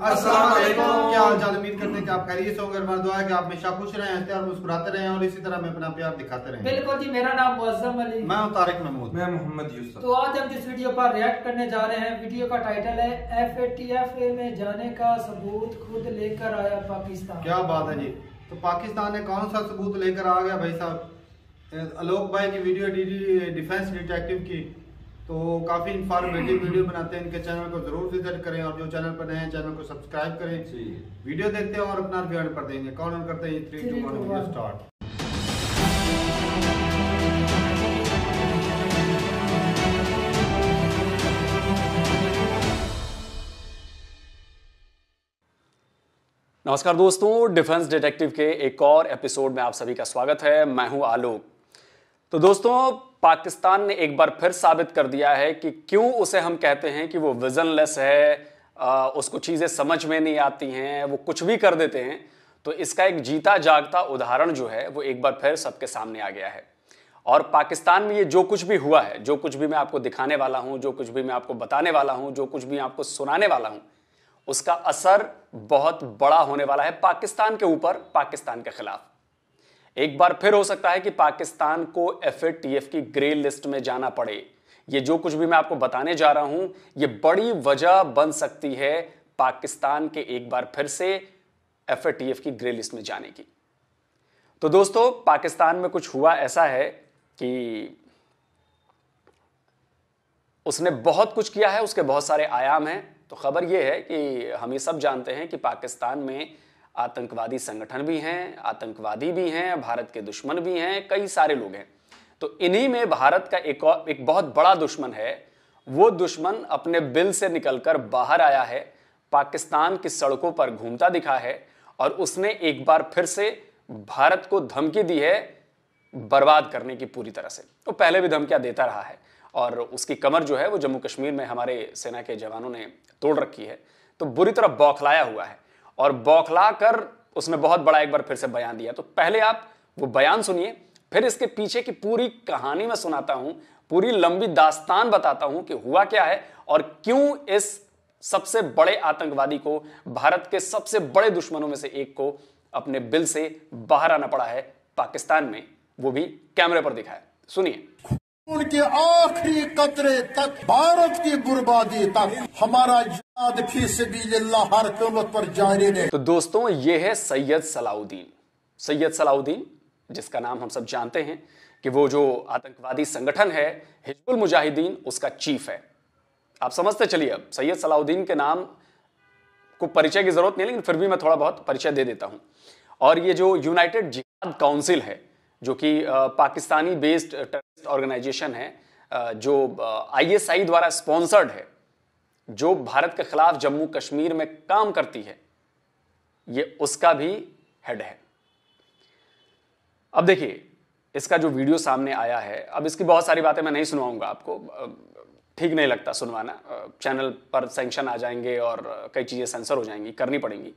अस्सलाम वालेकुम। क्या हाल चाल? उम्मीद करते हैं कि आप खैरियत से होंगे। हमारी दुआ है कि आप हमेशा खुश रहें, हंसते और मुस्कुराते रहें और इसी तरह में अपना प्यार दिखाते रहें। बिल्कुल जी। मेरा नाम मुअज्जम अली, मैं हूं तारिक महमूद, मैं मोहम्मद यूसुफ। तो आज हम जिस वीडियो पर रिएक्ट करने जा रहे हैं, वीडियो का टाइटल है FATF में जाने का सबूत खुद लेकर आया पाकिस्तान। क्या बात है जी। तो पाकिस्तान ने कौन सा सबूत लेकर आ गया भाई साहब? आलोक भाई की वीडियो डिफेंस डिटेक्टिव की, तो काफी इंफॉर्मेटिव वीडियो बनाते हैं। इनके चैनल को जरूर विजिट करें और जो चैनल पर नए हैं चैनल को सब्सक्राइब करें। वीडियो देखते हैं और अपना रिव्यू पर देंगे। कौन करते हैं? 3, 2, 1 वीडियो स्टार्ट। नमस्कार दोस्तों, डिफेंस डिटेक्टिव के एक और एपिसोड में आप सभी का स्वागत है। मैं हूं आलोक। तो दोस्तों, पाकिस्तान ने एक बार फिर साबित कर दिया है कि क्यों उसे हम कहते हैं कि वो विजनलेस है, उसको चीजें समझ में नहीं आती हैं, वो कुछ भी कर देते हैं। तो इसका एक जीता जागता उदाहरण जो है वो एक बार फिर सबके सामने आ गया है। और पाकिस्तान में ये जो कुछ भी हुआ है, जो कुछ भी मैं आपको दिखाने वाला हूं, जो कुछ भी मैं आपको बताने वाला हूं, जो कुछ भी आपको सुनाने वाला हूं, उसका असर बहुत बड़ा होने वाला है पाकिस्तान के ऊपर, पाकिस्तान के खिलाफ। एक बार फिर हो सकता है कि पाकिस्तान को FATF की ग्रे लिस्ट में जाना पड़े। ये जो कुछ भी मैं आपको बताने जा रहा हूं, ये बड़ी वजह बन सकती है पाकिस्तान के एक बार फिर से FATF की ग्रे लिस्ट में जाने की। तो दोस्तों, पाकिस्तान में कुछ हुआ ऐसा है कि उसने बहुत कुछ किया है, उसके बहुत सारे आयाम हैं। तो खबर यह है कि हम ये सब जानते हैं कि पाकिस्तान में आतंकवादी संगठन भी हैं, आतंकवादी भी हैं, भारत के दुश्मन भी हैं, कई सारे लोग हैं। तो इन्हीं में भारत का एक बहुत बड़ा दुश्मन है। वो दुश्मन अपने बिल से निकलकर बाहर आया है, पाकिस्तान की सड़कों पर घूमता दिखा है और उसने एक बार फिर से भारत को धमकी दी है बर्बाद करने की पूरी तरह से। वो पहले भी धमकियां देता रहा है और उसकी कमर जो है वो जम्मू कश्मीर में हमारे सेना के जवानों ने तोड़ रखी है। तो बुरी तरह बौखलाया हुआ है और बौखला कर उसने बहुत बड़ा एक बार फिर से बयान दिया। तो पहले आप वो बयान सुनिए, फिर इसके पीछे की पूरी कहानी मैं सुनाता हूं, पूरी लंबी दास्तान बताता हूं कि हुआ क्या है और क्यों इस सबसे बड़े आतंकवादी को, भारत के सबसे बड़े दुश्मनों में से एक को, अपने बिल से बाहर आना पड़ा है पाकिस्तान में, वो भी कैमरे पर दिखाया। सुनिए। उनके आखिरी कतरे तक, भारत की बर्बादी तक हमारा जिहाद फी सबीलिल्लाह हर कीमत पर जारी रहे। तो दोस्तों, ये है सैयद सलाउद्दीन। सैयद सलाउद्दीन, जिसका नाम हम सब जानते हैं कि वो जो आतंकवादी संगठन है हिजबुल मुजाहिदीन, उसका चीफ है। आप समझते चलिए। अब सैयद सलाउद्दीन के नाम को परिचय की जरूरत नहीं, लेकिन फिर भी मैं थोड़ा बहुत परिचय दे देता हूं। और ये जो यूनाइटेड जिहाद काउंसिल है, जो कि पाकिस्तानी बेस्ड टेररिस्ट ऑर्गेनाइजेशन है, जो ISI द्वारा स्पॉन्सर्ड है, जो भारत के खिलाफ जम्मू कश्मीर में काम करती है, ये उसका भी हेड है। अब देखिए, इसका जो वीडियो सामने आया है, अब इसकी बहुत सारी बातें मैं नहीं सुनवाऊंगा आपको, ठीक नहीं लगता सुनवाना। चैनल पर सैंक्शन आ जाएंगे और कई चीजें सेंसर हो जाएंगी, करनी पड़ेंगी।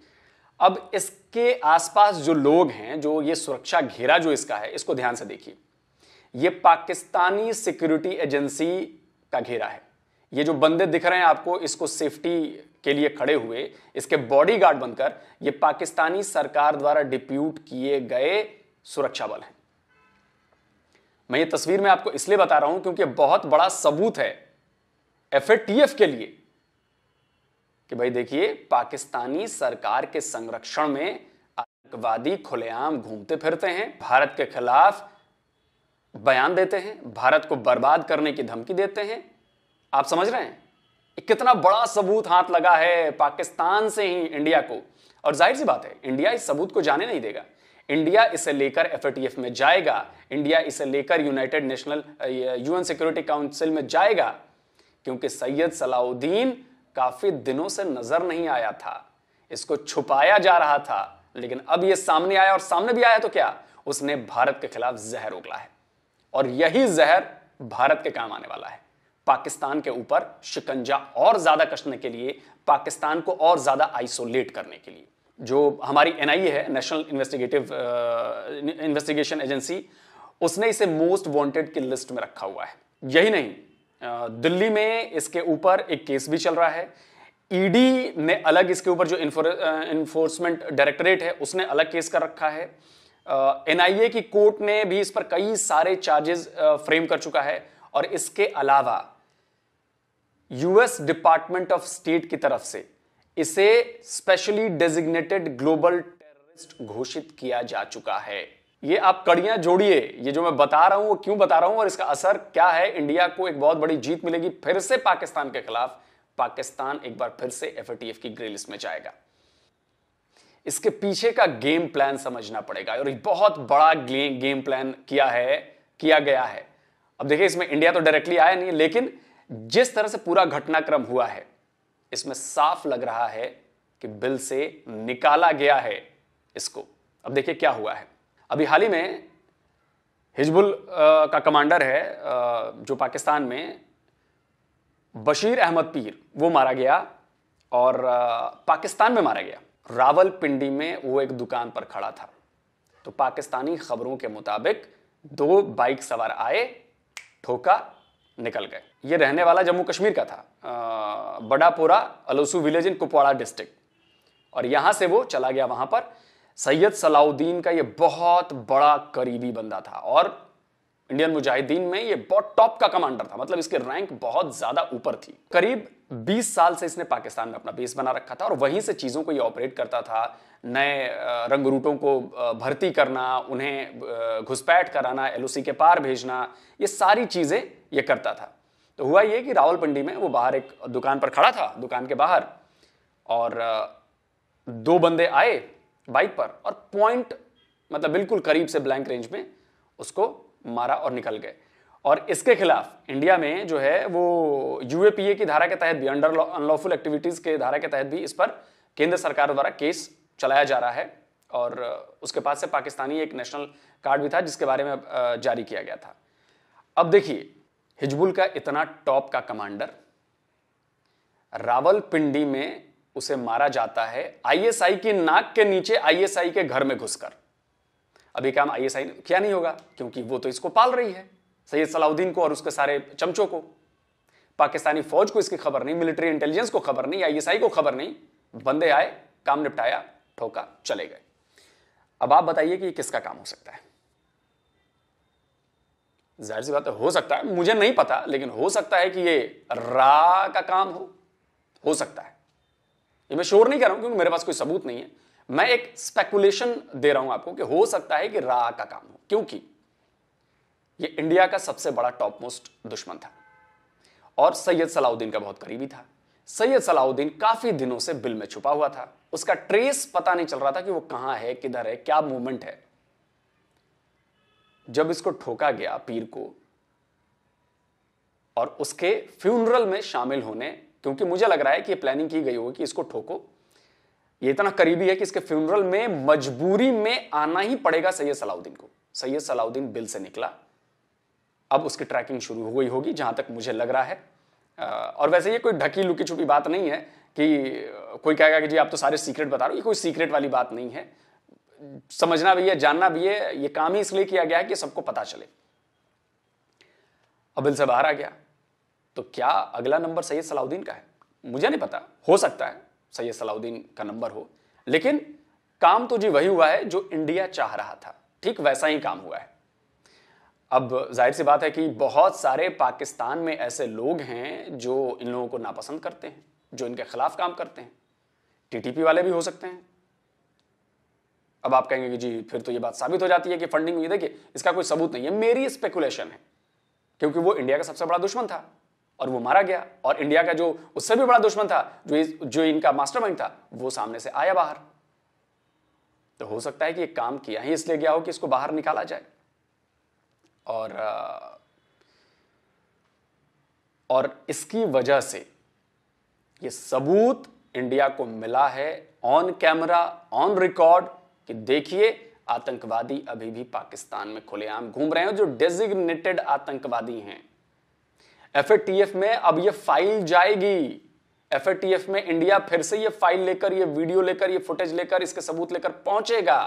अब इसके आसपास जो लोग हैं, जो ये सुरक्षा घेरा जो इसका है, इसको ध्यान से देखिए। ये पाकिस्तानी सिक्योरिटी एजेंसी का घेरा है। ये जो बंदे दिख रहे हैं आपको, इसको सेफ्टी के लिए खड़े हुए, इसके बॉडीगार्ड बनकर, ये पाकिस्तानी सरकार द्वारा डिप्यूट किए गए सुरक्षा बल हैं। मैं ये तस्वीर में आपको इसलिए बता रहा हूं क्योंकि बहुत बड़ा सबूत है FATF के लिए कि भाई देखिए, पाकिस्तानी सरकार के संरक्षण में आतंकवादी खुलेआम घूमते फिरते हैं, भारत के खिलाफ बयान देते हैं, भारत को बर्बाद करने की धमकी देते हैं। आप समझ रहे हैं कितना बड़ा सबूत हाथ लगा है पाकिस्तान से ही इंडिया को। और जाहिर सी बात है, इंडिया इस सबूत को जाने नहीं देगा। इंडिया इसे लेकर FATF में जाएगा, इंडिया इसे लेकर UN सिक्योरिटी काउंसिल में जाएगा, क्योंकि सैयद सलाउद्दीन काफी दिनों से नजर नहीं आया था, इसको छुपाया जा रहा था, लेकिन अब यह सामने आया। और सामने भी आया तो क्या, उसने भारत के खिलाफ जहर उगला है और यही जहर भारत के काम आने वाला है। पाकिस्तान के ऊपर शिकंजा और ज्यादा कसने के लिए, पाकिस्तान को और ज्यादा आइसोलेट करने के लिए। जो हमारी NIA है, नेशनल इन्वेस्टिगेशन एजेंसी, उसने इसे मोस्ट वांटेड की लिस्ट में रखा हुआ है। यही नहीं, दिल्ली में इसके ऊपर एक केस भी चल रहा है। ईडी ने अलग इसके ऊपर जो इन्फोर्समेंट डायरेक्टरेट है उसने अलग केस कर रखा है। एनआईए की कोर्ट ने भी इस पर कई सारे चार्जेस फ्रेम कर चुका है। और इसके अलावा यूएस डिपार्टमेंट ऑफ स्टेट की तरफ से इसे स्पेशली डेजिग्नेटेड ग्लोबल टेररिस्ट घोषित किया जा चुका है। ये आप कड़ियां जोड़िए, ये जो मैं बता रहा हूं वो क्यों बता रहा हूं और इसका असर क्या है। इंडिया को एक बहुत बड़ी जीत मिलेगी फिर से पाकिस्तान के खिलाफ। पाकिस्तान एक बार फिर से एफएटीएफ की ग्रे लिस्ट में जाएगा। इसके पीछे का गेम प्लान समझना पड़ेगा और एक बहुत बड़ा गेम प्लान किया गया है। अब देखिए, इसमें इंडिया तो डायरेक्टली आया नहीं, लेकिन जिस तरह से पूरा घटनाक्रम हुआ है इसमें साफ लग रहा है कि बिल से निकाला गया है इसको। अब देखिए क्या हुआ है। अभी हाल ही में हिजबुल का कमांडर है जो पाकिस्तान में, बशीर अहमद पीर, वो मारा गया और पाकिस्तान में मारा गया। रावलपिंडी में वो एक दुकान पर खड़ा था तो पाकिस्तानी खबरों के मुताबिक 2 बाइक सवार आए, ठोका, निकल गए। ये रहने वाला जम्मू कश्मीर का था, बड़ापोरा अलोसू विलेज इन कुपवाड़ा डिस्ट्रिक्ट। और यहां से वो चला गया वहां पर। सैयद सलाउद्दीन का ये बहुत बड़ा करीबी बंदा था और इंडियन मुजाहिदीन में ये बहुत टॉप का कमांडर था, मतलब इसके रैंक बहुत ज्यादा ऊपर थी। करीब 20 साल से इसने पाकिस्तान में अपना बेस बना रखा था और वहीं से चीजों को ये ऑपरेट करता था। नए रंगरूटों को भर्ती करना, उन्हें घुसपैठ कराना, एलओसी के पार भेजना, ये सारी चीजें ये करता था। तो हुआ ये कि रावलपिंडी में वो बाहर एक दुकान पर खड़ा था, दुकान के बाहर, और 2 बंदे आए बाइक पर और पॉइंट, मतलब बिल्कुल करीब से ब्लैंक रेंज में उसको मारा और निकल गए। और इसके खिलाफ इंडिया में जो है वो यूएपीए की धारा के तहत भी, अंडर अनलॉफुल एक्टिविटीज के धारा के तहत भी इस पर केंद्र सरकार द्वारा केस चलाया जा रहा है। और उसके पास से पाकिस्तानी एक नेशनल कार्ड भी था जिसके बारे में जारी किया गया था। अब देखिए, हिजबुल का इतना टॉप का कमांडर, रावलपिंडी में उसे मारा जाता है आईएसआई की नाक के नीचे, आईएसआई के घर में घुसकर। अभी काम आईएसआई ने किया नहीं होगा क्योंकि वो तो इसको पाल रही है, सैयद सलाउद्दीन को और उसके सारे चमचों को। पाकिस्तानी फौज को इसकी खबर नहीं, मिलिट्री इंटेलिजेंस को खबर नहीं, आईएसआई को खबर नहीं। बंदे आए, काम निपटाया, ठोका, चले गए। अब आप बताइए कि किसका काम हो सकता है? जाहिर सी बात है, हो सकता है, मुझे नहीं पता, लेकिन हो सकता है कि ये रा का काम हो सकता है। ये मैं श्योर नहीं कर रहा हूं क्योंकि मेरे पास कोई सबूत नहीं है। मैं एक स्पेकुलेशन दे रहा हूं आपको कि हो सकता है कि रा का काम हो, क्योंकि ये इंडिया का सबसे बड़ा टॉप मोस्ट दुश्मन था और सैयद सलाउद्दीन का बहुत करीबी था। सैयद सलाउद्दीन काफी दिनों से बिल में छुपा हुआ था, उसका ट्रेस पता नहीं चल रहा था कि वो कहां है, किधर है, क्या मूवमेंट है। जब इसको ठोका गया पीर को और उसके फ्यूनरल में शामिल होने, क्योंकि मुझे लग रहा है कि ये प्लानिंग की गई होगी कि इसको ठोको, ये इतना करीबी है कि इसके फ्यूनरल में मजबूरी में आना ही पड़ेगा सैयद सलाउद्दीन को। सैयद सलाउद्दीन बिल से निकला, अब उसकी ट्रैकिंग शुरू हो गई होगी जहां तक मुझे लग रहा है। और वैसे ये कोई ढकी लुकी छुपी बात नहीं है कि कोई कहेगा कि जी आप तो सारे सीक्रेट बता रहे हो, ये कोई सीक्रेट वाली बात नहीं है। समझना भी है, जानना भी है, ये काम ही इसलिए किया गया है कि सबको पता चले। अब बिल से बाहर आ गया तो क्या अगला नंबर सैयद सलाउद्दीन का है? मुझे नहीं पता, हो सकता है सैयद सलाउद्दीन का नंबर हो, लेकिन काम तो जी वही हुआ है जो इंडिया चाह रहा था, ठीक वैसा ही काम हुआ है। अब जाहिर सी बात है कि बहुत सारे पाकिस्तान में ऐसे लोग हैं जो इन लोगों को नापसंद करते हैं, जो इनके खिलाफ काम करते हैं। टीटीपी वाले भी हो सकते हैं। अब आप कहेंगे कि जी फिर तो ये बात साबित हो जाती है कि फंडिंग हुई। देखिए, इसका कोई सबूत नहीं है, मेरी स्पेकुलेशन है, क्योंकि वो इंडिया का सबसे बड़ा दुश्मन था और वो मारा गया, और इंडिया का जो उससे भी बड़ा दुश्मन था, जो इनका मास्टरमाइंड था, वो सामने से आया बाहर। तो हो सकता है कि ये काम किया ही इसलिए गया हो कि इसको बाहर निकाला जाए। और इसकी वजह से ये सबूत इंडिया को मिला है ऑन कैमरा, ऑन रिकॉर्ड, कि देखिए आतंकवादी अभी भी पाकिस्तान में खुलेआम घूम रहे हैं, जो डेजिग्नेटेड आतंकवादी हैं। एफएटीएफ में अब ये फाइल जाएगी। एफएटीएफ में इंडिया फिर से ये फाइल लेकर, ये वीडियो लेकर, ये फुटेज लेकर, इसके सबूत लेकर पहुंचेगा,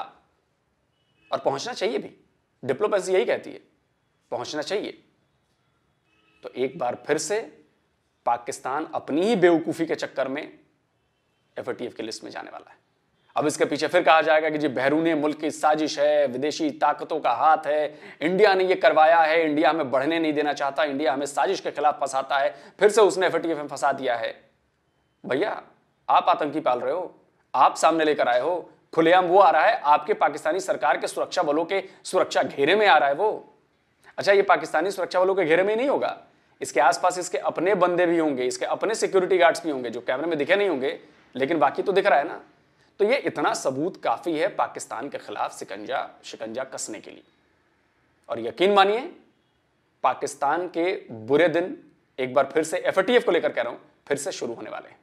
और पहुंचना चाहिए भी। डिप्लोमेसी यही कहती है, पहुंचना चाहिए। तो एक बार फिर से पाकिस्तान अपनी ही बेवकूफी के चक्कर में FATF की लिस्ट में जाने वाला है। अब इसके पीछे फिर कहा जाएगा कि जी बैरून मुल्क की साजिश है, विदेशी ताकतों का हाथ है, इंडिया ने ये करवाया है, इंडिया हमें बढ़ने नहीं देना चाहता, इंडिया हमें साजिश के खिलाफ फंसाता है, फिर से उसने FATF में फंसा दिया है। भैया आप आतंकी पाल रहे हो, आप सामने लेकर आए हो, खुलेआम वो आ रहा है, आपके पाकिस्तानी सरकार के सुरक्षा बलों के सुरक्षा घेरे में आ रहा है वो। अच्छा, ये पाकिस्तानी सुरक्षा बलों के घेरे में ही नहीं होगा, इसके आसपास इसके अपने बंदे भी होंगे, इसके अपने सिक्योरिटी गार्ड्स भी होंगे जो कैमरे में दिखे नहीं होंगे, लेकिन बाकी तो दिख रहा है ना। तो ये इतना सबूत काफी है पाकिस्तान के खिलाफ शिकंजा कसने के लिए। और यकीन मानिए पाकिस्तान के बुरे दिन एक बार फिर से FATF को लेकर कह रहा हूं, फिर से शुरू होने वाले हैं,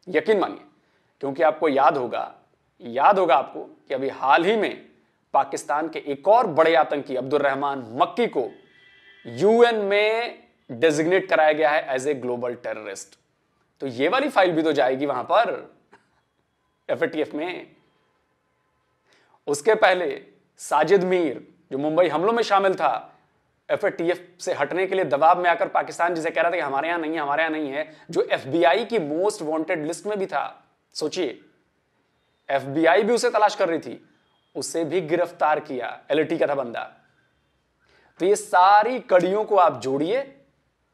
यकीन मानिए। क्योंकि आपको याद होगा आपको कि अभी हाल ही में पाकिस्तान के एक और बड़े आतंकी अब्दुल रहमान मक्की को UN में डेजिग्नेट कराया गया है एज ए ग्लोबल टेररिस्ट। तो ये वाली फाइल भी तो जाएगी वहां पर FATF में। उसके पहले साजिद मीर जो मुंबई हमलों में शामिल था, FATF से हटने के लिए दबाव में आकर पाकिस्तान जिसे कह रहा था कि हमारे यहां नहीं है, जो FBI की मोस्ट वांटेड लिस्ट में भी था। सोचिए, FBI भी उसे तलाश कर रही थी, उसे भी गिरफ्तार किया, LAT का था बंदा। तो ये सारी कड़ियों को आप जोड़िए,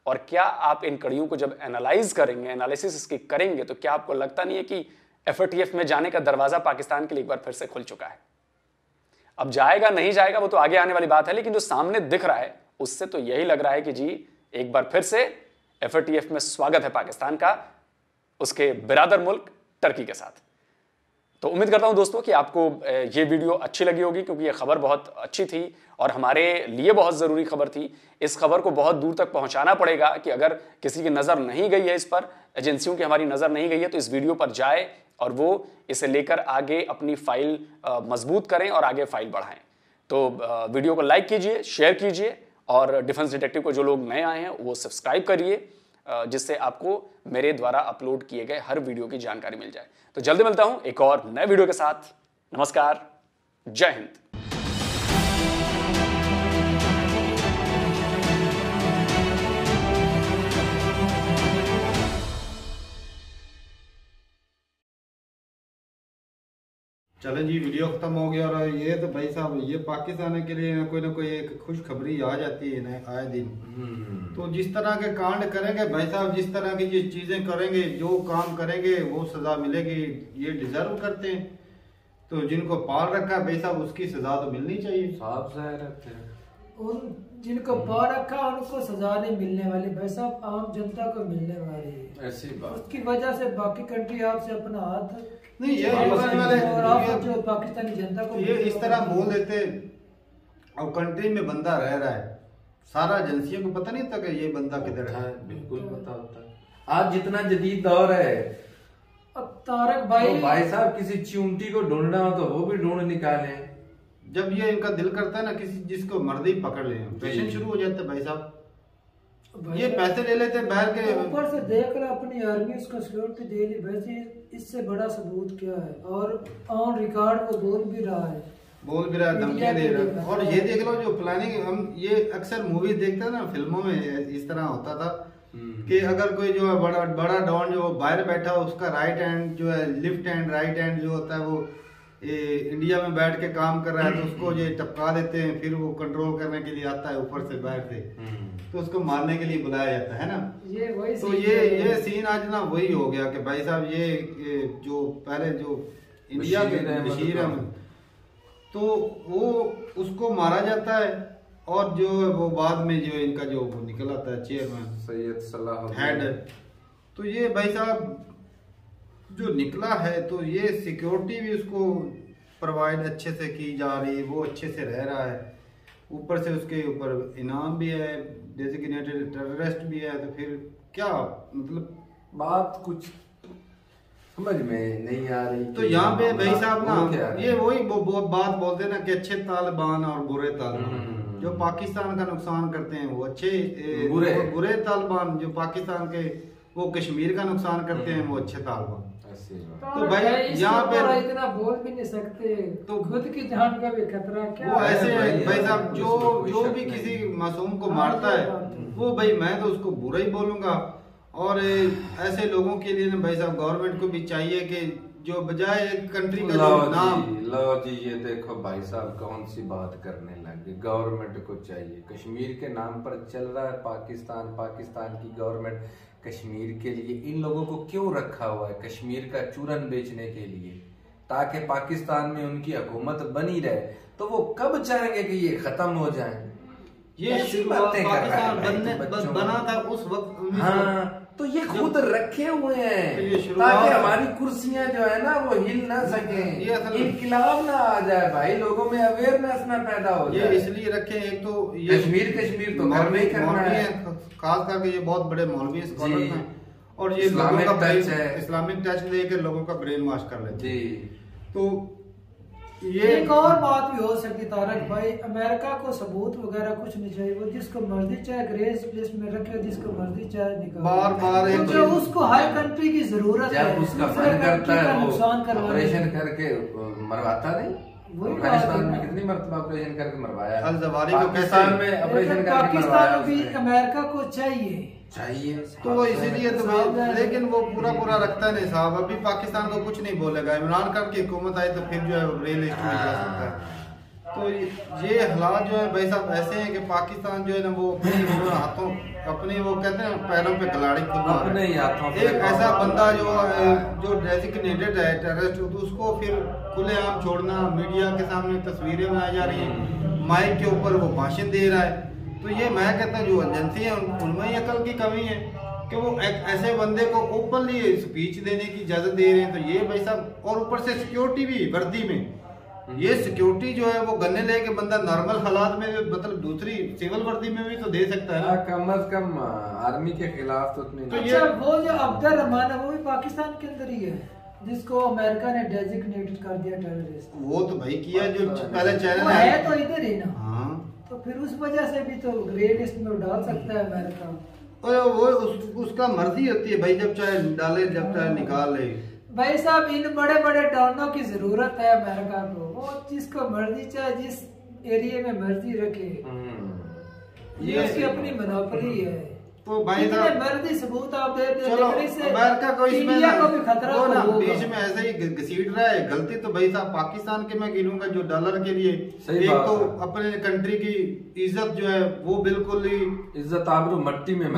और क्या आप इन कड़ियों को जब एनालाइज करेंगे, एनालिसिस इसकी करेंगे, तो क्या आपको लगता नहीं है कि FATF में जाने का दरवाजा पाकिस्तान के लिए एक बार फिर से खुल चुका है। अब जाएगा नहीं जाएगा वो तो आगे आने वाली बात है, लेकिन जो सामने दिख रहा है उससे तो यही लग रहा है कि जी एक बार फिर से FATF में स्वागत है पाकिस्तान का उसके बिरादर मुल्क टर्की के साथ। तो उम्मीद करता हूं दोस्तों कि आपको ये वीडियो अच्छी लगी होगी, क्योंकि ये खबर बहुत अच्छी थी और हमारे लिए बहुत ज़रूरी खबर थी। इस खबर को बहुत दूर तक पहुंचाना पड़ेगा कि अगर किसी की नज़र नहीं गई है, इस पर एजेंसियों की हमारी नज़र नहीं गई है, तो इस वीडियो पर जाए और वो इसे लेकर आगे अपनी फाइल मजबूत करें और आगे फाइल बढ़ाएं। तो वीडियो को लाइक कीजिए, शेयर कीजिए, और डिफेंस डिटेक्टिव को जो लोग नए आए हैं वो सब्सक्राइब करिए, जिससे आपको मेरे द्वारा अपलोड किए गए हर वीडियो की जानकारी मिल जाए। तो जल्दी मिलता हूं एक और नए वीडियो के साथ। नमस्कार, जय हिंद। चलें जी, वीडियो खत्म हो गया। और ये तो भाई साहब, ये पाकिस्तान के लिए ना कोई एक खुशखबरी आ जाती है ना आए दिन। तो जिस तरह के कांड करेंगे भाई साहब, जिस तरह की चीजें करेंगे, जो काम करेंगे वो सजा मिलेगी, ये डिजर्व करते हैं। तो जिनको पाल रखा है भाई साहब, उसकी सजा तो मिलनी चाहिए। साफ जाहिर है उन जिनको पाल रखा उनको सजा नहीं मिलने वाली भाई साहब, आम जनता को मिलने वाली है। ऐसी बात, उसकी वजह से बाकी कंट्री आपसे अपना हाथ नहीं, ये और आप जो पाकिस्तानी जनता को ये इस तरह बोल देते। अब कंट्री में बंदा रह रहा है, सारा एजेंसियों को पता नहीं था कि ये बंदा किधर है। बिल्कुल पता होता है। आज जितना जदीद दौर है, अब तारक भाई तो भाई साहब किसी चिमटी को ढूंढना हो तो वो भी ढूंढ निकाले। जब ये इनका दिल करता है ना किसी जिसको मर्दी पकड़ ले, पेशेंट शुरू हो जाते भाई साहब। ये पैसे ले लेते बाहर के, ऊपर से देख रहा अपनी आर्मी उसको सिक्योरिटी दे दी। वैसे इससे बड़ा सबूत क्या है? और ऑन रिकॉर्ड वो बोल भी रहा है, धमकियां दे रहा है। और ये देख लो जो प्लानिंग, हम ये अक्सर मूवी देखते हैं ना, फिल्मों में इस तरह होता था कि अगर कोई जो है बड़ा डॉन जो बाहर बैठा हो, उसका राइट हैंड जो है, लेफ्ट हैंड राइट हैंड जो होता है वो इंडिया में बैठ के काम कर रहा है, तो उसको ये टपका देते हैं। फिर वो कंट्रोल करने के लिए आता है ऊपर से बाहर से, तो उसको मारने के लिए बुलाया जाता है ना। ये वही तो ये सीन आज ना वही हो गया कि भाई साहब ये जो पहले जो इंडिया के बशीर अहमद, तो वो उसको मारा जाता है। और जो वो बाद में जो इनका जो वो निकल आता है चेयरमैन सैयद सलाह हेड, तो ये भाई साहब जो निकला है, तो ये सिक्योरिटी भी उसको प्रोवाइड अच्छे से की जा रही है, वो अच्छे से रह रहा है। ऊपर से उसके ऊपर इनाम भी है, डेजिग्नेटेड टेररिस्ट भी है। तो फिर क्या मतलब बात कुछ समझ में नहीं आ रही। तो यहाँ पे भाई साहब ना ये वही बात बोलते ना कि अच्छे तालिबान और बुरे तालिबान। जो पाकिस्तान का नुकसान करते हैं वो अच्छे, बुरे तालिबान जो पाकिस्तान के वो कश्मीर का नुकसान करते हैं वो अच्छे तालिबान। तो भाई यहाँ पे इतना बोल भी नहीं सकते, तो खुद की जान का भी खतरा क्या। वो ऐसे भाई साहब जो भी किसी मासूम को मारता है वो भाई मैं तो उसको बुरा ही बोलूंगा। और ऐसे लोगों के लिए ना भाई साहब गवर्नमेंट को भी चाहिए कि जो बजाय कंट्री का नाम। लो जी ये देखो भाई साहब कौन सी बात करने लगे। गवर्नमेंट को चाहिए, कश्मीर के नाम पर चल रहा है पाकिस्तान की गवर्नमेंट कश्मीर के लिए इन लोगों को क्यों रखा हुआ है? कश्मीर का चूरन बेचने के लिए, ताकि पाकिस्तान में उनकी हुकूमत बनी रहे। तो वो कब चाहेंगे कि ये खत्म हो जाए? ये पाकिस्तान बना था उस वक्त। हाँ, तो ये खुद रखे हुए हैं ताकि हमारी कुर्सियां जो है ना वो हिल ना सके, इनकलाब ना आ जाए भाई, लोगों में अवेयरनेस ना पैदा हो जाए। ये इसलिए रखे, एक तो ये कश्मीर तो घर में ही करना है, खास करके ये बहुत बड़े मौलवी स्कॉलर्स हैं और ये इस्लामिक टच लेकर लोगों का ब्रेन वॉश कर लेते हैं। तो ये एक और बात भी हो सकती तारक भाई, अमेरिका को सबूत वगैरह कुछ नहीं चाहिए, वो जिसको मर्जी चाहे ग्रे लिस्ट में रखे, जिसको मर्जी चाहे निकाले। बार जो उसको हाई कंट्री की जरूरत है, जब उसका मन करता है वो ऑपरेशन करके मरवाता नहीं। अफगानिस्तान में कितनी मरतबा ऑपरेशन करके मरवाया, पाकिस्तान में ऑपरेशन करके पाकिस्तान भी अमेरिका को चाहिए। तो इसीलिए तो भाई, लेकिन वो पूरा रखता नहीं साहब। अभी पाकिस्तान को कुछ नहीं बोलेगा, इमरान खान की हुकूमत आई तो फिर जो है रेल लिस्ट में जा सकता है। तो ये हालात जो है भाई साहब ऐसे हैं कि पाकिस्तान जो है ना वो अपने हाथों, अपने वो कहते हैं पैरों पे कलाड़ी खुद अपने हाथों। एक ऐसा बंदा जो डेजिग्नेटेड है टेररिस्ट, तो उसको फिर खुलेआम छोड़ना, मीडिया के सामने तस्वीरें बनाई जा रही हैं, माइक के ऊपर वो भाषण दे रहा है। तो ये मैं कहता हूँ जो एजेंसी है उनमें ही अकल की कमी है कि वो ऐसे बंदे को ओपनली स्पीच देने की इजाजत दे रहे हैं। तो ये भाई साहब, और ऊपर से सिक्योरिटी भी वर्दी में, ये सिक्योरिटी जो है वो गन्ने लेके बंदा नॉर्मल हालात में, मतलब दूसरी सिविल वर्दी में भी तो दे सकता है। कम अज कम आर्मी के खिलाफ तो नहीं। अच्छा, वो जो अब्दुल रहमान है वो भी पाकिस्तान के अंदर ही है, जिसको अमेरिका ने डेजिग्नेटेड कर दिया टेररिस्ट। वो तो भाई किया जो पहले चैनल है तो इधर ही ना। हाँ, तो फिर उस वजह से भी तो ग्रे लिस्ट में डाल सकता है अमेरिका। वो उसका मर्जी होती है भाई, जब चाहे डाले जब चाहे निकाल ले। भाई साहब इन बड़े बड़े डॉनों की जरूरत है अमेरिका को, वो जिसको मर्जी चाहे जिस एरिया में मर्जी रखे, ये उसकी अपनी मोनोपोली है। तो भाई साहब मर्जी सबूत आप दे दे, चलो अमेरिका को इसमें को भी खतरा ना बीच में ऐसे ही घसीट रहा है। गलती तो भाई साहब पाकिस्तान के मैं गिनूंगा, जो डॉलर के लिए एक तो अपने कंट्री की इज्जत जो है वो बिल्कुल ही इज्जत आबरू मट्टी में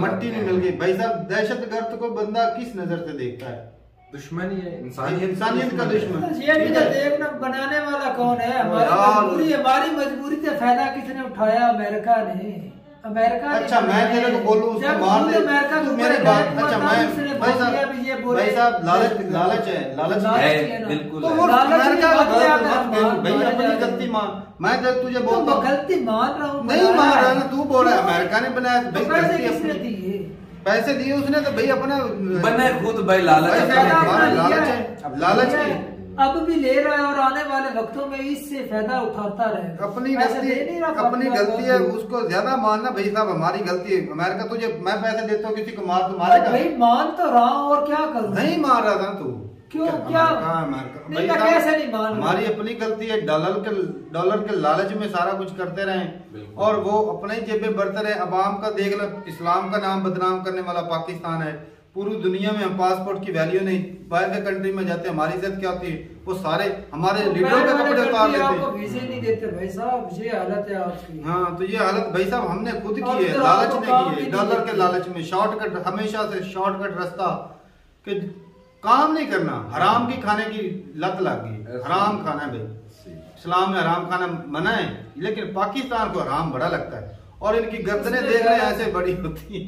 मिल गई भाई साहब। दहशतगर्द को बंदा किस नजर से देखता है? दुश्मन ही है, इंसानियत का दुश्मन। ये भी तो देखना बनाने वाला कौन है? हमारी मजबूरी से फायदा किसने उठाया? अमेरिका ने। अच्छा मैं तेरे को बोलूं उसको मार दे तू मेरी बात। अच्छा मैं भाई साहब लालच है बिल्कुल। तो अमेरिका भाई अपनी गलती मान, मैं जब तुझे बोलता हूँ गलती मान रहा हूँ, नहीं मान रहा ना, तू बोल रहा है अमेरिका ने बनाया भाई, पैसे दिए उसने तो भाई अपना बने खुद भाई, लालच है अब भी ले रहा है और आने वाले वक्तों में इससे फायदा उठाता रहेगा। अपनी गलती है, उसको ज्यादा मानना भाई साहब हमारी गलती है। अमेरिका तुझे मैं पैसे देता हूँ किसी को मार तो मारेगा भाई, मान तो रहा हूँ और क्या करूँ? नहीं मार रहा था तू, क्यों क्या कैसे नहीं मान? हमारी अपनी गलती है, डॉलर के लालच में सारा कुछ करते रहे और वो अपने ही जेबे बढ़ते रहे। अवाम का देख लो, इस्लाम का नाम बदनाम करने वाला पाकिस्तान है। पूरी दुनिया में हम पासपोर्ट की वैल्यू नहीं, बाहर के कंट्री में जाते हमारी इज्जत क्या होती है? वो सारे हमारे लीडरों के कपड़े उतार लेते हैं, वीजे नहीं देते भाई साहब। ये हालत है आपकी। हाँ तो ये हालत भाई साहब हमने खुद की है, लालच ने की है। डॉलर के लालच में शॉर्टकट, हमेशा से शॉर्टकट रास्ता कि काम नहीं करना, हराम की खाने की लत लग गई। हराम खाना है भाई, इस्लाम में हराम खाना मना है, लेकिन पाकिस्तान को हराम बड़ा लगता है और इनकी गर्दनें देख रहे हैं ऐसे बड़ी होती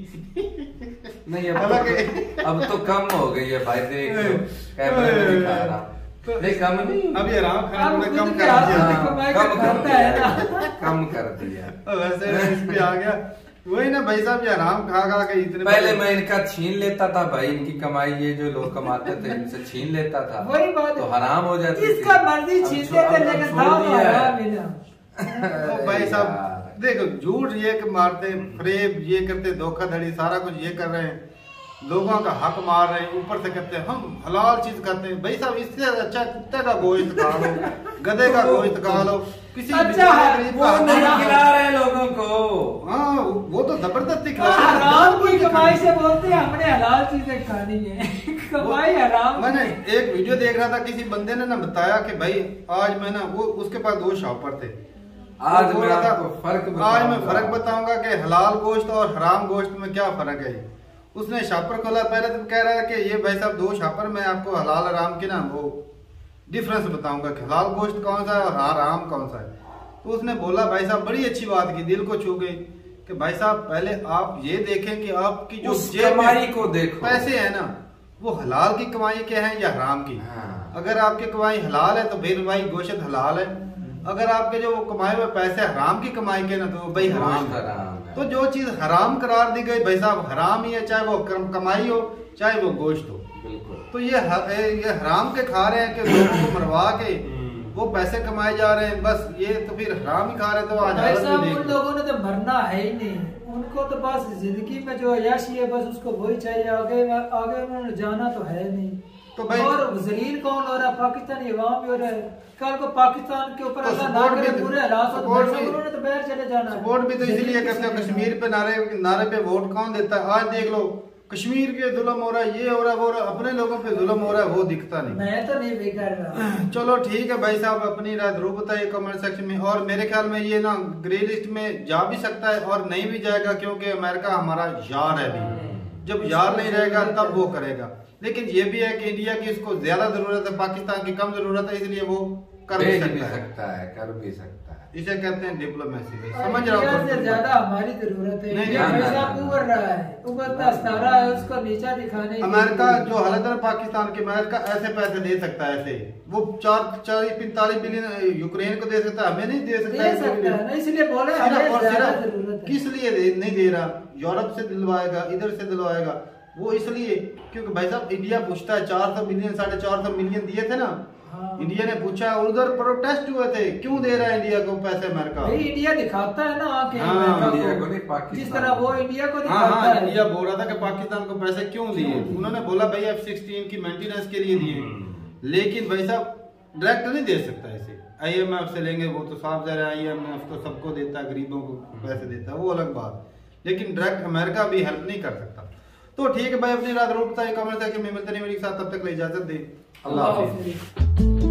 नहीं। अब तो कम हो गई है भाई, देख कैमरे में दिखा रहा नहीं, कम नहीं, अभी हराम खाना में कम कर दिया। वैसे इस पे आ गया वही ना भाई साहब, ये हराम खा के इतने पहले मैं इनका छीन लेता था भाई, इनकी कमाई ये जो लोग कमाते थे इनसे छीन लेता था, वही बात तो हराम हो जाती थी। इसका मर्जी छीनते थे लेकिन भाई साहब देखो, झूठ ये मारते, फ्रेब ये करते, धोखाधड़ी सारा कुछ ये कर रहे हैं। लोगों का हक मार रहे हैं, ऊपर से कहते हैं हम हलाल चीज करते हैं। भाई साहब इससे अच्छा कुत्ते का गोश्त खा लो, गधे का गोश्त खा लो, किसी अच्छा गरीब का नहीं खिला रहे लोगों को। हाँ वो तो जबरदस्ती खिला हराम की कमाई से बोलते हैं हमने हलाल चीजें खानी है। कमाई हराम। मैंने एक वीडियो देख रहा था, किसी बंदे ने ना बताया कि भाई आज मैं ना वो उसके पास 2 शॉपर थे। आज मैं आपको फर्क बताऊंगा कि हलाल गोश्त और हराम गोश्त में क्या फर्क है। उसने शॉपर खोला, पहले तो कह रहा है कि ये भाई साहब 2 शॉपर, मैं आपको हलाल हराम की ना वो डिफरेंस बताऊंगा कि हलाल गोश्त कौन सा है और हराम कौन सा है। तो उसने बोला भाई साहब बड़ी अच्छी बात की, दिल को छू गई कि भाई साहब पहले आप ये देखें कि आपकी जो कमाई को देखो, पैसे है ना वो हलाल की कमाई के हैं या हराम की। हाँ। अगर आपकी कमाई हलाल है तो फिर भाई गोश्त हलाल है, अगर आपके जो कमाए हुए पैसे हराम की कमाई के ना तो भाई हराम है। तो जो चीज हराम करार दी गई भाई साहब हराम ही है, चाहे वो कमाई हो चाहे वो गोश्त हो। तो ये हराम के खा रहे हैं कि लोगों को मरवा के वो पैसे कमाए जा रहे हैं, बस ये तो फिर हराम ही खा रहे। तो आज उन लोगों ने तो मरना है ही नहीं, उनको तो बस जिंदगी में जो अय्याशी है बस उसको वही चाहिए, आगे उन्होंने जाना तो है नहीं। तो भाई और जलील कौन हो रहा है? पाकिस्तानी अवाम ही हो रहा है। कल को पाकिस्तान के ऊपर अल्लाह ना करे पूरे हालात तो उन्होंने तो बाहर चले जाना है। सपोर्ट भी तो इसलिए करते हो, कश्मीर पे नारे पे वोट कौन देता है? आज देख लो कश्मीर के जुल्म हो रहा है, ये हो रहा है, वो अपने लोगों पे जुल्म हो रहा है, वो दिखता नहीं। मैं तो नहीं भी कर रहा। चलो ठीक है भाई साहब, अपनी राय जरूर बताइए कमेंट सेक्शन में। और मेरे ख्याल में ये ना ग्रे लिस्ट में जा भी सकता है और नहीं भी जाएगा, क्योंकि अमेरिका हमारा यार है भी। जब यार नहीं रहेगा तब वो करेगा। लेकिन ये भी है कि इंडिया की इसको ज्यादा जरूरत है, पाकिस्तान की कम जरूरत है, इसलिए वो कर भी सकता है। इसे कहते हैं डिप्लोमेसी। समझ रहा हूँ से ज्यादा हमारी जरूरत है। उभर रहा है, उभरता सितारा है, उसको नीचा दिखाने। अमेरिका जो हालत है पाकिस्तान की, अमेरिका ऐसे पैसे दे सकता है, ऐसे वो 40-45 बिलियन यूक्रेन को दे सकता है, हमें नहीं दे सकता। इसलिए बोले किस लिए नहीं दे रहा? यूरोप से दिलवाएगा, इधर से दिलवाएगा, वो इसलिए क्योंकि भाई साहब इंडिया पूछता है 400 बिलियन 450 मिलियन दिए थे ना। हाँ। इंडिया ने पूछा, उधर प्रोटेस्ट हुए थे, क्यों दे रहा है इंडिया को पैसे अमेरिका? इंडिया दिखाता है ना आके इंडिया को नहीं, पाकिस्तान जिस तरह वो इंडिया को दिखाता है। इंडिया बोल रहा था कि पाकिस्तान को पैसे क्यों दिए? उन्होंने बोला भाई F-16 की मेंटेनेंस के लिए दिए, लेकिन भाई साहब डायरेक्ट नहीं दे सकता ऐसे। IMF से लेंगे, वो तो साफ जा रहा है, IMF तो सबको देता है, गरीबों को पैसे देता है, वो अलग बात। लेकिन डायरेक्ट अमेरिका भी हेल्प नहीं कर सकता। तो ठीक है भाई, अपनी रात जरूर बताइए कमेंट सेक्शन में। मिलते नहीं मेरे साथ, तब तक ले इजाजत दे। अल्लाह हाफिज़।